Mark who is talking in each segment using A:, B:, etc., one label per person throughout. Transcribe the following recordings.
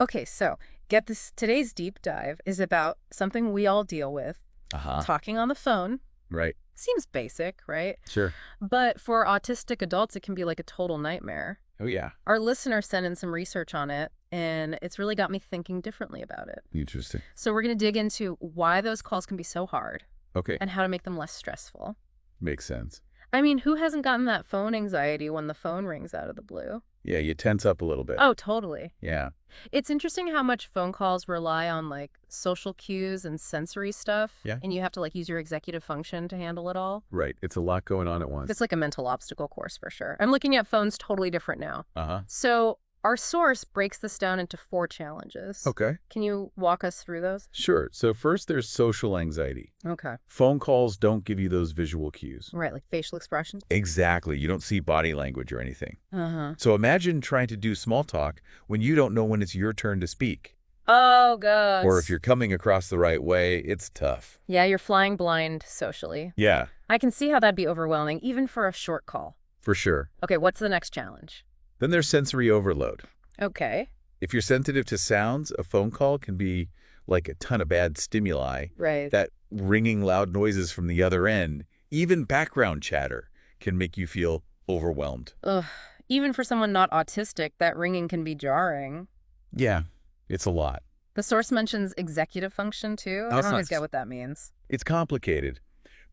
A: Okay, so get this. Today's deep dive is about something we all deal with,
B: Uh-huh.
A: talking on the phone.
B: Right.
A: Seems basic, right?
B: Sure.
A: But for autistic adults, it can be like a total nightmare.
B: Oh, yeah.
A: Our listener sent in some research on it, and it's really got me thinking differently about it.
B: Interesting.
A: So we're going to dig into why those calls can be so hard
B: Okay.
A: and how to make them less stressful.
B: Makes sense.
A: I mean, who hasn't gotten that phone anxiety when the phone rings out of the blue?
B: Yeah, you tense up a little bit.
A: Oh, totally.
B: Yeah.
A: It's interesting how much phone calls rely on like social cues and sensory stuff.
B: Yeah.
A: And you have to like use your executive function to handle it all.
B: Right. It's a lot going on at once.
A: It's like a mental obstacle course for sure. I'm looking at phones totally different now.
B: Uh-huh.
A: So our source breaks this down into 4 challenges.
B: Okay.
A: Can you walk us through those?
B: Sure. So first, there's social anxiety.
A: Okay.
B: Phone calls don't give you those visual cues.
A: Right, like facial expressions?
B: Exactly. You don't see body language or anything.
A: Uh-huh.
B: So imagine trying to do small talk when you don't know when it's your turn to speak.
A: Oh, gosh.
B: Or if you're coming across the right way, it's tough.
A: Yeah, you're flying blind socially.
B: Yeah,
A: I can see how that'd be overwhelming, even for a short call.
B: for sure.
A: Okay, what's the next challenge?
B: Then there's sensory overload.
A: Okay.
B: If you're sensitive to sounds, a phone call can be like a ton of bad stimuli.
A: Right.
B: That ringing loud noises from the other end, even background chatter, can make you feel overwhelmed.
A: Ugh. Even for someone not autistic, that ringing can be jarring.
B: Yeah, it's a lot.
A: The source mentions executive function, too. I
B: That's
A: don't always
B: nice.
A: get what that means.
B: It's complicated,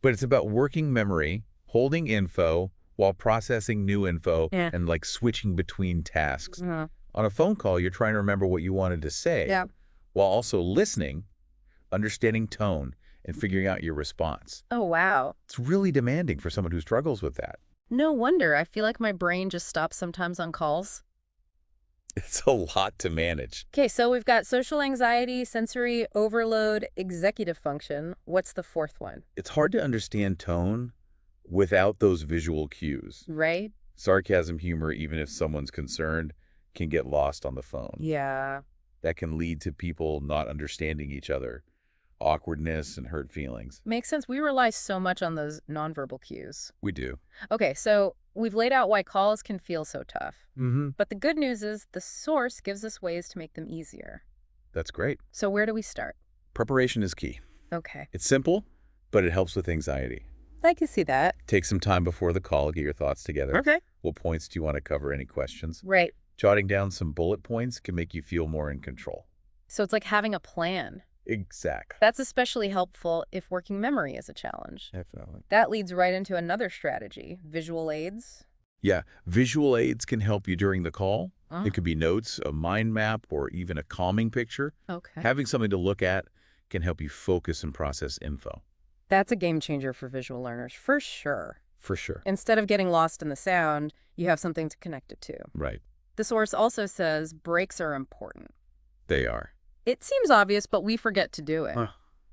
B: but it's about working memory, holding info while processing new info,
A: Yeah.
B: and like switching between tasks.
A: Uh,
B: On a phone call, you're trying to remember what you wanted to say,
A: yeah.
B: while also listening, understanding tone, and figuring out your response.
A: Oh, wow.
B: It's really demanding for someone who struggles with that.
A: No wonder. I feel like my brain just stops sometimes on calls.
B: It's a lot to manage.
A: Okay, so we've got social anxiety, sensory overload, executive function. What's the 4th one?
B: It's hard to understand tone without those visual cues.
A: Right?
B: Sarcasm, humor, even if someone's concerned, can get lost on the phone.
A: Yeah.
B: That can lead to people not understanding each other, awkwardness, and hurt feelings.
A: Makes sense. We rely so much on those nonverbal cues.
B: We do.
A: Okay, so we've laid out why calls can feel so tough.
B: Mm-hmm.
A: But the good news is the source gives us ways to make them easier.
B: That's great.
A: So where do we start?
B: Preparation is key.
A: Okay.
B: It's simple, but it helps with anxiety.
A: I can see that.
B: Take some time before the call, get your thoughts together.
A: Okay.
B: What points do you want to cover? Any questions?
A: Right.
B: Jotting down some bullet points can make you feel more in control.
A: So it's like having a plan.
B: Exactly.
A: That's especially helpful if working memory is a challenge.
B: Definitely.
A: That leads right into another strategy, visual aids.
B: Yeah, visual aids can help you during the call.
A: Oh.
B: It could be notes, a mind map, or even a calming picture.
A: Okay.
B: Having something to look at can help you focus and process info.
A: That's a game changer for visual learners, for sure.
B: For sure.
A: Instead of getting lost in the sound, you have something to connect it to.
B: Right.
A: The source also says breaks are important.
B: They are.
A: It seems obvious, but we forget to do it,
B: Huh.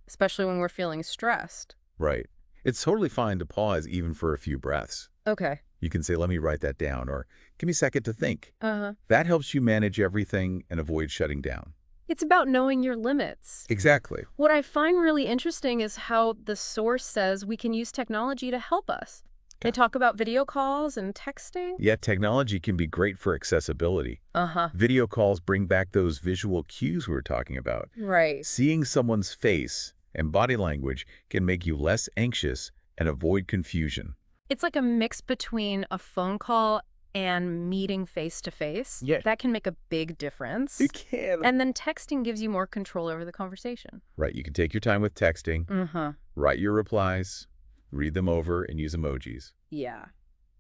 A: especially when we're feeling stressed.
B: Right. It's totally fine to pause even for a few breaths.
A: Okay.
B: You can say, let me write that down, or give me a second to think.
A: Uh-huh.
B: That helps you manage everything and avoid shutting down.
A: It's about knowing your limits.
B: Exactly.
A: What I find really interesting is how the source says we can use technology to help us. They talk about video calls and texting.
B: Yet technology can be great for accessibility.
A: Uh-huh.
B: Video calls bring back those visual cues we were talking about.
A: Right.
B: Seeing someone's face and body language can make you less anxious and avoid confusion.
A: It's like a mix between a phone call and meeting face-to-face.
B: Yeah.
A: That can make a big difference.
B: can.
A: And then texting gives you more control over the conversation.
B: Right, you can take your time with texting,
A: Uh-huh.
B: write your replies, read them over, and use emojis.
A: Yeah.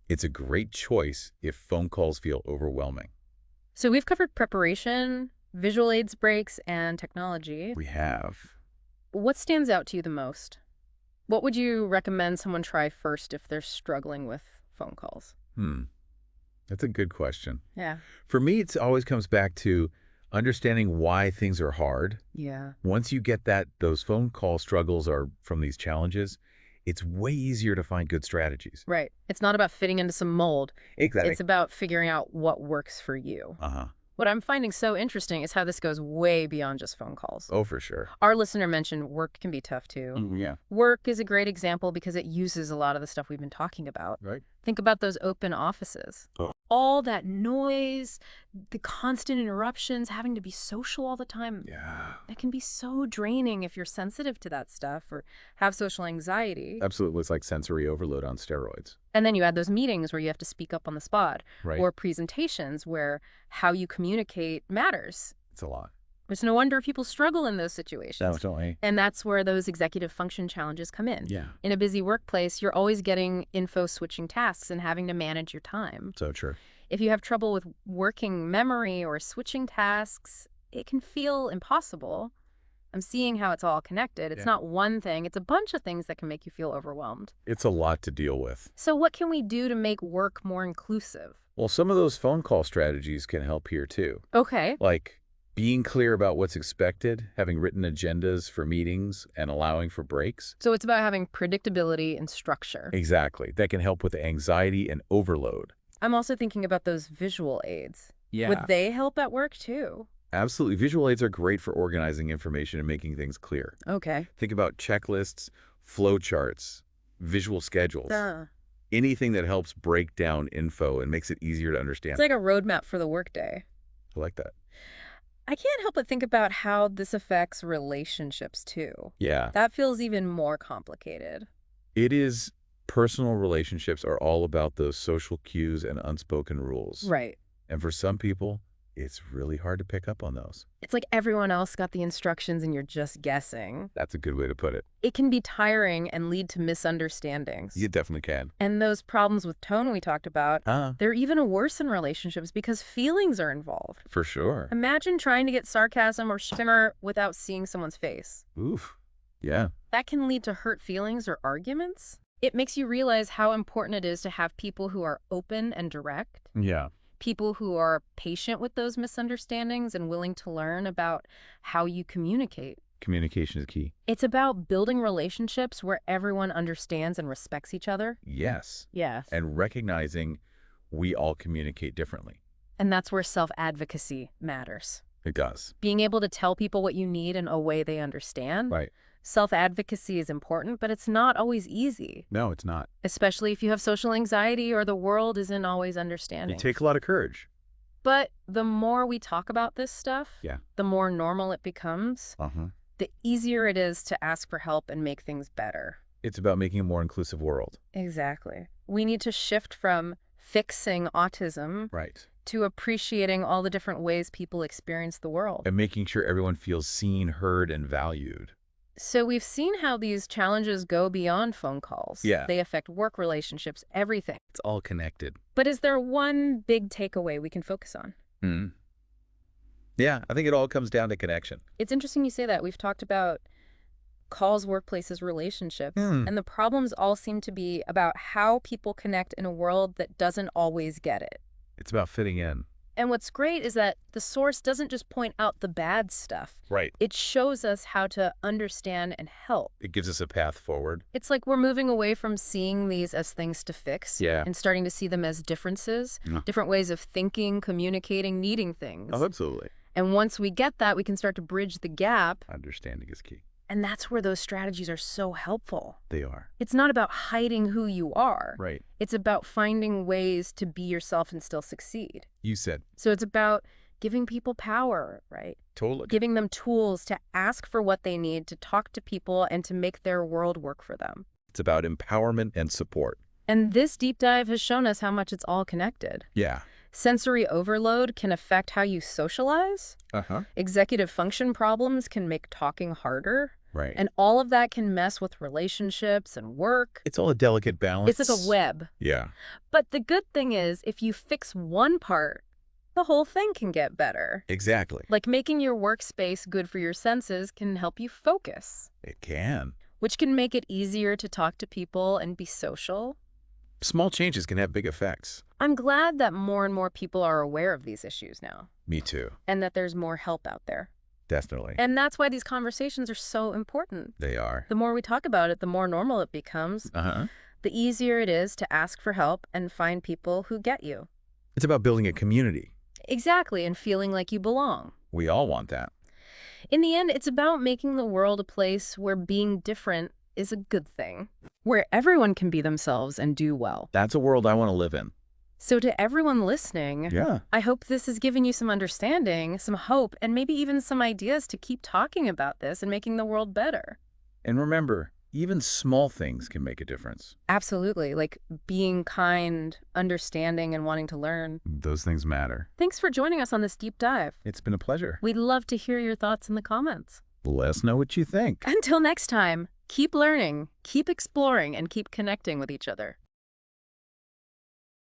B: It's a great choice if phone calls feel overwhelming.
A: So we've covered preparation, visual aids breaks, and technology.
B: We have.
A: What stands out to you the most? What would you recommend someone try first if they're struggling with phone calls?
B: That's a good question.
A: Yeah.
B: For me, it always comes back to understanding why things are hard.
A: Yeah.
B: Once you get that those phone call struggles are from these challenges, it's way easier to find good strategies.
A: Right. It's not about fitting into some mold.
B: Exactly.
A: It's about figuring out what works for you.
B: Uh-huh.
A: What I'm finding so interesting is how this goes way beyond just phone calls.
B: Oh, for sure.
A: Our listener mentioned work can be tough too.
B: Yeah.
A: Work is a great example because it uses a lot of the stuff we've been talking about.
B: Right.
A: Think about those open offices.
B: Oh.
A: All that noise, the constant interruptions, having to be social all the time.
B: Yeah.
A: It can be so draining if you're sensitive to that stuff or have social anxiety.
B: Absolutely. It's like sensory overload on steroids.
A: And then you add those meetings where you have to speak up on the spot,
B: Right.
A: or presentations where how you communicate matters.
B: It's a lot.
A: It's no wonder people struggle in those situations.
B: Definitely.
A: And that's where those executive function challenges come in.
B: Yeah.
A: In a busy workplace, you're always getting info switching tasks and having to manage your time.
B: So true.
A: If you have trouble with working memory or switching tasks, it can feel impossible. I'm seeing how it's all connected. It's not one thing. It's a bunch of things that can make you feel overwhelmed.
B: It's a lot to deal with.
A: So what can we do to make work more inclusive?
B: Well, some of those phone call strategies can help here too.
A: Okay.
B: Like being clear about what's expected, having written agendas for meetings, and allowing for breaks.
A: So it's about having predictability and structure.
B: Exactly. That can help with anxiety and overload.
A: I'm also thinking about those visual aids.
B: Yeah.
A: Would they help at work too?
B: Absolutely. Visual aids are great for organizing information and making things clear.
A: Okay.
B: Think about checklists, flowcharts, visual schedules. Anything that helps break down info and makes it easier to understand.
A: It's like a roadmap for the workday.
B: I like that.
A: I can't help but think about how this affects relationships too.
B: Yeah.
A: That feels even more complicated.
B: It is. Personal relationships are all about those social cues and unspoken rules.
A: Right.
B: And for some people, it's really hard to pick up on those.
A: It's like everyone else got the instructions and you're just guessing.
B: That's a good way to put it.
A: It can be tiring and lead to misunderstandings.
B: You definitely can.
A: And those problems with tone we talked about, they're even worse in relationships because feelings are involved.
B: For sure.
A: Imagine trying to get sarcasm or humor without seeing someone's face.
B: Oof. Yeah.
A: That can lead to hurt feelings or arguments. It makes you realize how important it is to have people who are open and direct.
B: Yeah.
A: People who are patient with those misunderstandings and willing to learn about how you communicate.
B: Communication is key.
A: It's about building relationships where everyone understands and respects each other.
B: Yes.
A: Yes.
B: And recognizing we all communicate differently.
A: And that's where self-advocacy matters.
B: It does.
A: Being able to tell people what you need in a way they understand.
B: Right.
A: Self-advocacy is important, but it's not always easy.
B: No, it's not.
A: Especially if you have social anxiety or the world isn't always understanding.
B: It takes a lot of courage.
A: But the more we talk about this stuff,
B: Yeah.
A: the more normal it becomes,
B: Uh-huh.
A: the easier it is to ask for help and make things better.
B: It's about making a more inclusive world.
A: Exactly. We need to shift from fixing autism
B: Right.
A: to appreciating all the different ways people experience the world.
B: And making sure everyone feels seen, heard, and valued.
A: So we've seen how these challenges go beyond phone calls.
B: Yeah.
A: They affect work relationships, everything.
B: It's all connected.
A: But is there one big takeaway we can focus on?
B: Yeah, I think it all comes down to connection.
A: It's interesting you say that. We've talked about calls, workplaces, relationships, and the problems all seem to be about how people connect in a world that doesn't always get it.
B: It's about fitting in.
A: And what's great is that the source doesn't just point out the bad stuff.
B: Right.
A: It shows us how to understand and help.
B: It gives us a path forward.
A: It's like we're moving away from seeing these as things to fix and starting to see them as differences, different ways of thinking, communicating, needing things.
B: Oh, absolutely.
A: And once we get that, we can start to bridge the gap.
B: Understanding is key.
A: And that's where those strategies are so helpful.
B: They are.
A: It's not about hiding who you are.
B: Right.
A: It's about finding ways to be yourself and still succeed.
B: You said.
A: So it's about giving people power, right?
B: Totally.
A: Giving them tools to ask for what they need, to talk to people, and to make their world work for them.
B: It's about empowerment and support.
A: And this deep dive has shown us how much it's all connected.
B: Yeah.
A: Sensory overload can affect how you socialize. Executive function problems can make talking harder.
B: Right.
A: And all of that can mess with relationships and work.
B: It's all a delicate balance.
A: It's like a web.
B: Yeah.
A: But the good thing is, if you fix one part, the whole thing can get better.
B: Exactly.
A: Like making your workspace good for your senses can help you focus,
B: It can.
A: which can make it easier to talk to people and be social.
B: Small changes can have big effects.
A: I'm glad that more and more people are aware of these issues now,
B: Me too.
A: and that there's more help out there.
B: Definitely.
A: And that's why these conversations are so important.
B: They are.
A: The more we talk about it, the more normal it becomes. The easier it is to ask for help and find people who get you.
B: It's about building a community.
A: Exactly, and feeling like you belong.
B: We all want that.
A: In the end, it's about making the world a place where being different is a good thing, where everyone can be themselves and do well.
B: That's a world I want to live in.
A: So to everyone listening,
B: Yeah.
A: I hope this has given you some understanding, some hope, and maybe even some ideas to keep talking about this and making the world better.
B: And remember, even small things can make a difference.
A: Absolutely, like being kind, understanding, and wanting to learn.
B: Those things matter.
A: Thanks for joining us on this deep dive.
B: It's been a pleasure.
A: We'd love to hear your thoughts in the comments.
B: Let us know what you think.
A: Until next time, keep learning, keep exploring, and keep connecting with each other.